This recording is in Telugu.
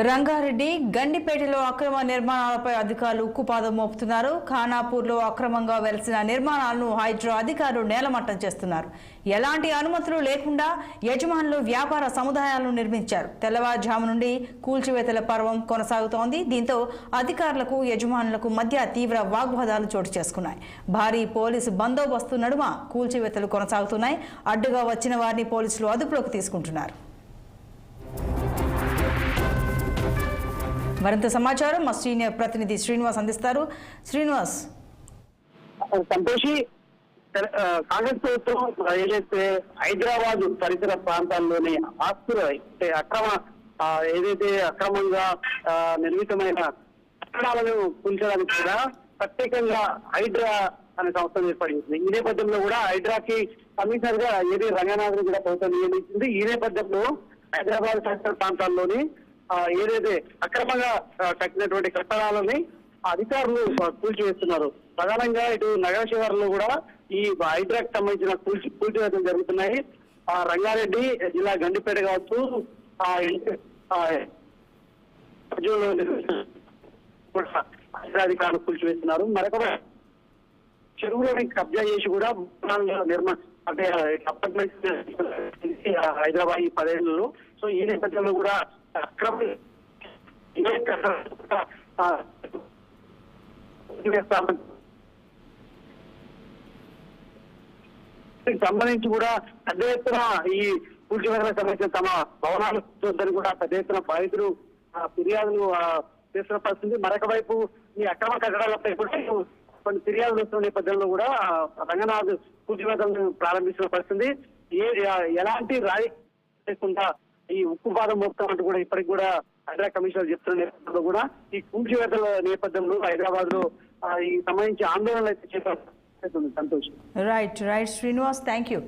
రంగారెడ్డి గండిపేటలో అక్రమ నిర్మాణాలపై అధికారులు ఉక్కుపాదం మోపుతున్నారు. ఖానాపూర్లో అక్రమంగా వెలిసిన నిర్మాణాలను హైడ్రా అధికారులు నేలమట్టం చేస్తున్నారు. ఎలాంటి అనుమతులు లేకుండా యజమానులు వ్యాపార సముదాయాలను నిర్మించారు. తెల్లవారుజాము నుండి కూల్చివేతల పర్వం కొనసాగుతోంది. దీంతో అధికారులకు యజమానులకు మధ్య తీవ్ర వాగ్వాదాలు చోటు చేసుకున్నాయి. భారీ పోలీసు బందోబస్తు నడుమ కూల్చివేతలు కొనసాగుతున్నాయి. అడ్డుగా వచ్చిన వారిని పోలీసులు అదుపులోకి తీసుకుంటున్నారు. మరింత సమాచారం మా సీనియర్ ప్రతినిధి శ్రీనివాస్ అందిస్తారు. శ్రీనివాస్, సంతోషి, కాంగ్రెస్ ప్రభుత్వం ఏదైతే హైదరాబాద్ పరిసర ప్రాంతాల్లోని ఆస్తులు అక్రమ ఏదైతే అక్రమంగా నిర్మితమైన కట్టడాలను కూల్చడానికి కూడా ప్రత్యేకంగా హైడ్రా అనే సంస్థ ఏర్పడింది. ఈ నేపథ్యంలో కూడా హైడ్రాకి కమిషనర్ గా ఏది రంగనాథన్ కూడా ప్రభుత్వం నియమించింది. ఈ నేపథ్యంలో హైదరాబాద్ పరిసర ప్రాంతాల్లోని ఏదైతే అక్రమంగా కట్టినటువంటి కట్టడాలని అధికారులు కూల్చివేస్తున్నారు. ప్రధానంగా ఇటు నగర శివారులో కూడా ఈ హైడ్రాకి సంబంధించిన కూల్చివేతలు జరుగుతున్నాయి. రంగారెడ్డి జిల్లా గండిపేట కావచ్చు, అధికారులు కూల్చివేస్తున్నారు. మరొక చెరువులోని కబ్జా చేసి కూడా అంటే అపార్ట్మెంట్స్ హైదరాబాద్ ఈ 10 ఏళ్లలో. సో ఈ నేపథ్యంలో కూడా అక్రమ సంబంధించి కూడా పెద్ద ఎత్తున ఈ కూల్చివేతలకు సంబంధించిన తమ భవనాలు చూద్దని కూడా పెద్ద ఎత్తున బాధితులు ఫిర్యాదులు చేస్తున్న పరిస్థితి. మరొక వైపు ఈ అక్రమ కట్టడాలపై కూడా కొన్ని ఫిర్యాదులు వస్తున్న నేపథ్యంలో కూడా రంగనాథ్ కూల్చివేతలను ప్రారంభిస్తున్న పరిస్థితి. ఎలాంటి రాయి లేకుండా ఈ ఉక్కుపాదం మోపుతామంటూ కూడా ఇప్పటికి కూడా హైదరాబాద్ కమిషనర్ చెప్తున్న నేపథ్యంలో కూడా ఈ కూల్చివేతల నేపథ్యంలో హైదరాబాద్ లో ఈ సంబంధించి ఆందోళనలు అయితే చేపడుతుంది. Santosh. Right Srinivas, thank you.